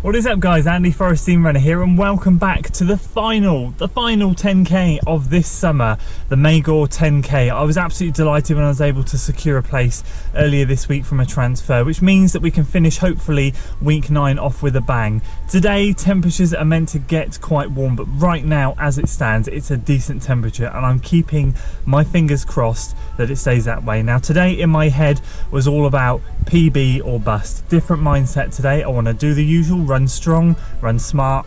What is up guys, Andy Forest Team Runner here, and welcome back to the final 10k of this summer, the Magor 10k. I was absolutely delighted when I was able to secure a place earlier this week from a transfer, which means that we can finish hopefully week 9 off with a bang. Today temperatures are meant to get quite warm, but right now as it stands it's a decent temperature, and I'm keeping my fingers crossed that it stays that way. Now today in my head was all about PB or bust. Different mindset today. I want to do the usual, run strong, run smart,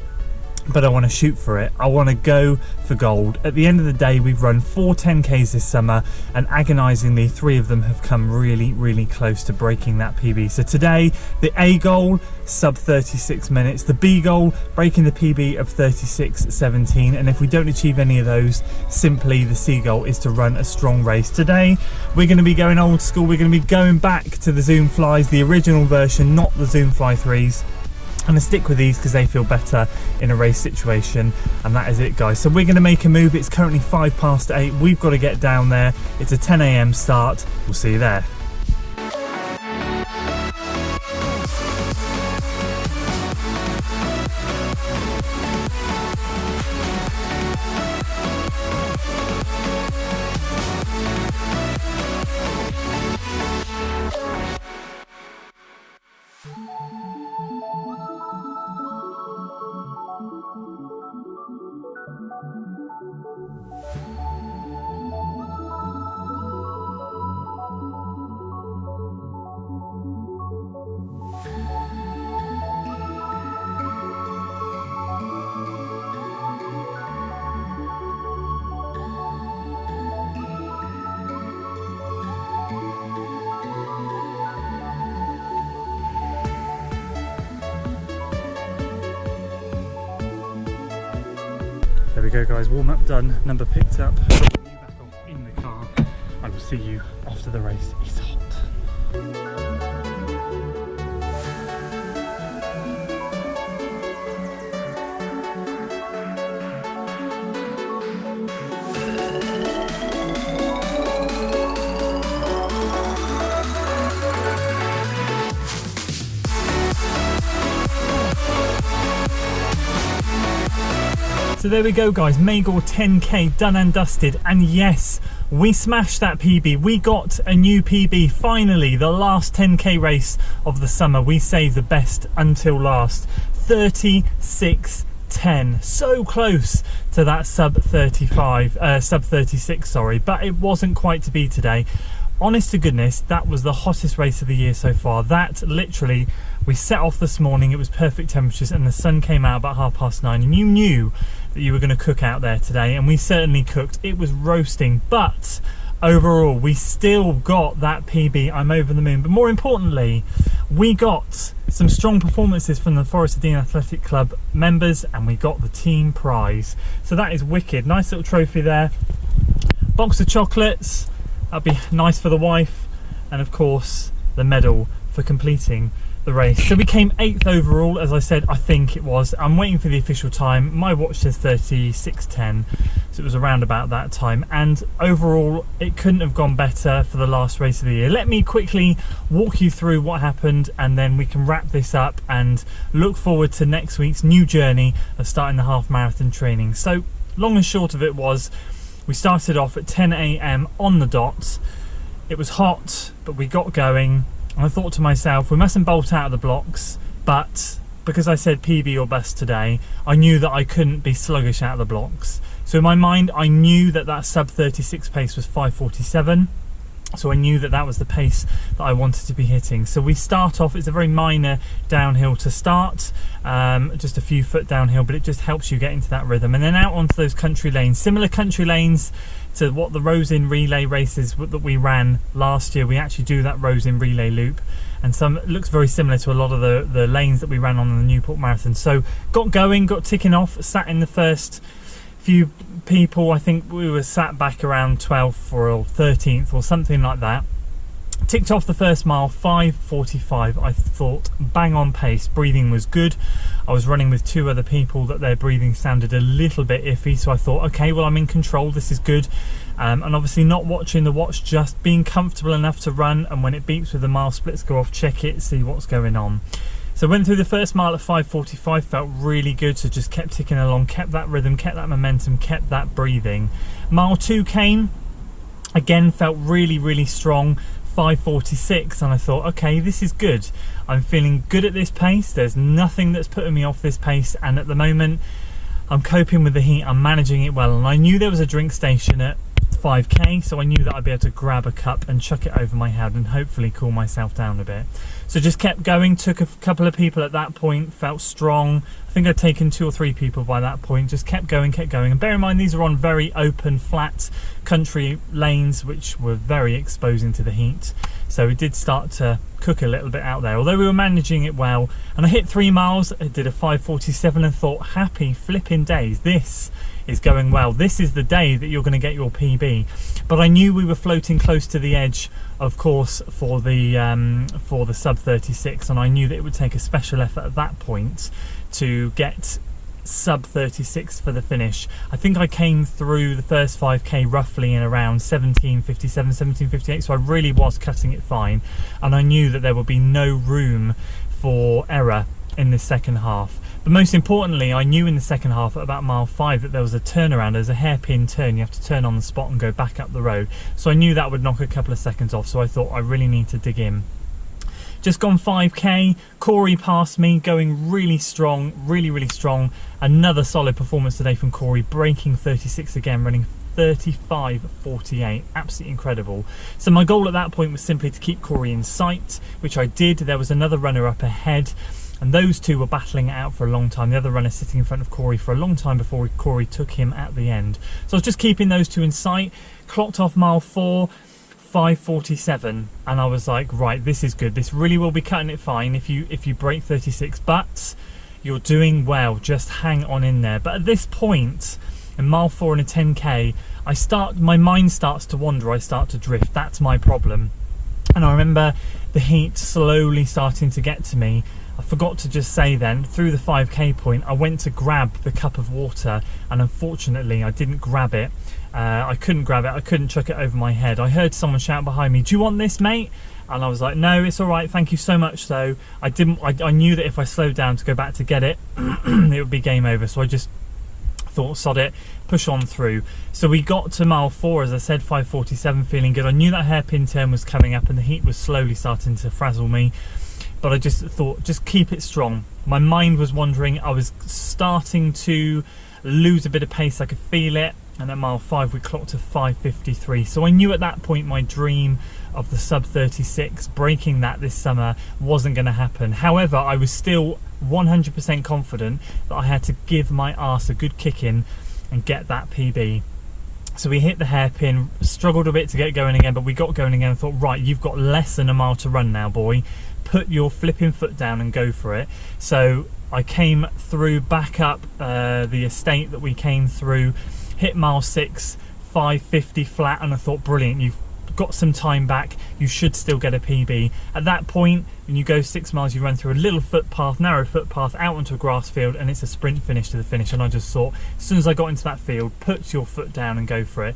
but I want to shoot for it. I want to go for gold. At the end of the day, we've run 4 10Ks this summer, and agonisingly 3 of them have come really close to breaking that PB. So today, the A goal, sub 36 minutes. The B goal, breaking the PB of 36:17. And if we don't achieve any of those, simply the C goal is to run a strong race. Today, we're going to be going old school. We're going to be going back to the Zoom Flies, the original version, not the Zoom Fly 3s. I'm going to stick with these because they feel better in a race situation, and that is it guys. So we're going to make a move. It's currently 8:05. We've got to get down there. It's a 10 AM start. We'll see you there. There we go guys, warm up done, number picked up. Put you back off in the car. I will see you after the race. It's hot. So there we go guys, Magor 10k done and dusted, and yes, we smashed that PB. We got a new PB finally. The last 10k race of the summer, we saved the best until last. 36:10, so close to that sub 36, sorry, but it wasn't quite to be today. Honest to goodness, that was the hottest race of the year so far. That literally, we set off this morning, it was perfect temperatures, and the sun came out about 9:30, and you knew that you were going to cook out there today, and we certainly cooked. It was roasting, but overall we still got that PB. I'm over the moon, but more importantly, we got some strong performances from the Forest Dean Athletic Club members, and we got the team prize. So that is wicked. Nice little trophy there. Box of chocolates, that'd be nice for the wife, and of course the medal for completing the race. So we came 8th overall, as I said, I think it was. I'm waiting for the official time. My watch says 36:10, so it was around about that time. And overall, it couldn't have gone better for the last race of the year. Let me quickly walk you through what happened, and then we can wrap this up and look forward to next week's new journey of starting the half marathon training. So long and short of it was, we started off at 10 AM on the dot. It was hot, but we got going. I thought to myself, we mustn't bolt out of the blocks, but because I said PB or bust today, I knew that I couldn't be sluggish out of the blocks. So in my mind, I knew that that sub 36 pace was 5:47. So I knew that that was the pace that I wanted to be hitting. So we start off, it's a very minor downhill to start, just a few foot downhill, but it just helps you get into that rhythm. And then out onto those country lanes, similar country lanes to what the Rosin relay races that we ran last year. We actually do that Rosin relay loop, and some it looks very similar to a lot of the lanes that we ran on the Newport Marathon. So got going, got ticking off, sat in the first few people. I think we were sat back around 12th or 13th or something like that. Ticked off the first mile, 5:45. I thought bang on pace, breathing was good. I was running with 2 other people that their breathing sounded a little bit iffy, so I thought, okay, well, I'm in control, this is good. And obviously not watching the watch, just being comfortable enough to run, and when it beeps with the mile splits go off, check it, see what's going on. So went through the first mile at 5:45, felt really good, so just kept ticking along, kept that rhythm, kept that momentum, kept that breathing. Mile 2 came, again felt really strong, 5:46, and I thought, okay, this is good. I'm feeling good at this pace, there's nothing that's putting me off this pace, and at the moment I'm coping with the heat, I'm managing it well. And I knew there was a drink station at 5k, so I knew that I'd be able to grab a cup and chuck it over my head and hopefully cool myself down a bit. So just kept going, took a couple of people at that point, felt strong. I think I'd taken 2 or 3 people by that point, just kept going. And bear in mind, these are on very open, flat country lanes, which were very exposing to the heat. So it did start to cook a little bit out there, although we were managing it well. And I hit 3 miles, I did a 5:47 and thought, happy flipping days, this is going well. This is the day that you're going to get your PB. But I knew we were floating close to the edge, of course, for the sub 36, and I knew that it would take a special effort at that point to get sub 36 for the finish. I think I came through the first 5k roughly in around 17:57, 17:58, so I really was cutting it fine, and I knew that there would be no room for error in the second half. But most importantly, I knew in the second half at about mile 5 that there was a turnaround. There's a hairpin turn, you have to turn on the spot and go back up the road, so I knew that would knock a couple of seconds off, so I thought I really need to dig in. Just gone 5k, Corey passed me, going really strong, really strong. Another solid performance today from Corey, breaking 36 again, running 35:48, absolutely incredible. So my goal at that point was simply to keep Corey in sight, which I did. There was another runner up ahead, and those two were battling it out for a long time. The other runner sitting in front of Corey for a long time before Corey took him at the end. So I was just keeping those two in sight. Clocked off mile 4, 5:47, and I was like, right, this is good. This really will be cutting it fine if you break 36, but you're doing well. Just hang on in there. But at this point, in mile 4 and a 10k, my mind starts to wander. I start to drift. That's my problem. And I remember the heat slowly starting to get to me. I forgot to just say then, through the 5k point, I went to grab the cup of water, and unfortunately I didn't grab it. I couldn't grab it, I couldn't chuck it over my head. I heard someone shout behind me, "Do you want this, mate?" And I was like, "No, it's all right, thank you so much." Though I knew that if I slowed down to go back to get it, it would be game over. So I just thought, sod it, push on through. So we got to mile 4, as I said, 5:47, feeling good. I knew that hairpin turn was coming up and the heat was slowly starting to frazzle me. But I just thought, just keep it strong. My mind was wandering. I was starting to lose a bit of pace. I could feel it. And at mile 5, we clocked to 5:53. So I knew at that point my dream of the sub 36, breaking that this summer, wasn't going to happen. However, I was still 100% confident that I had to give my arse a good kicking and get that PB. So we hit the hairpin, struggled a bit to get going again, but we got going again and thought, right, you've got less than a mile to run now, boy. Put your flipping foot down and go for it. So I came through back up the estate that we came through, hit mile 6, 5:50 flat, and I thought, brilliant, you've got some time back, you should still get a PB. At that point, when you go 6 miles, you run through a little footpath, narrow footpath, out onto a grass field, and it's a sprint finish to the finish. And I just thought, as soon as I got into that field, put your foot down and go for it.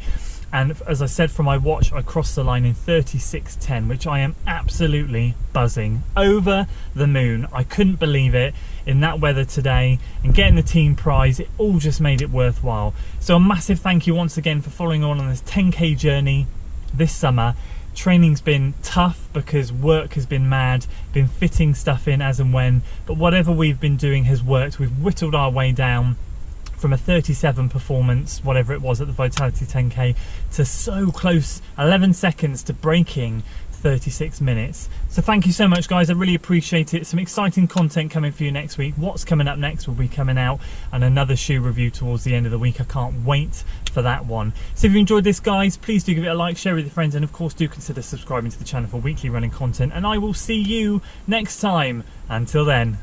And as I said from my watch, I crossed the line in 36:10, which I am absolutely buzzing, over the moon. I couldn't believe it in that weather today, and getting the team prize, it all just made it worthwhile. So a massive thank you once again for following on this 10k journey this summer. Training's been tough because work has been mad, been fitting stuff in as and when, but whatever we've been doing has worked. We've whittled our way down from a 37 performance, whatever it was at the Vitality 10k, to so close, 11 seconds to breaking 36 minutes. So thank you so much, guys, I really appreciate it. Some exciting content coming for you next week. What's coming up next will be coming out, and another shoe review towards the end of the week. I can't wait for that one. So if you enjoyed this, guys, please do give it a like, share with your friends, and of course do consider subscribing to the channel for weekly running content, and I will see you next time. Until then.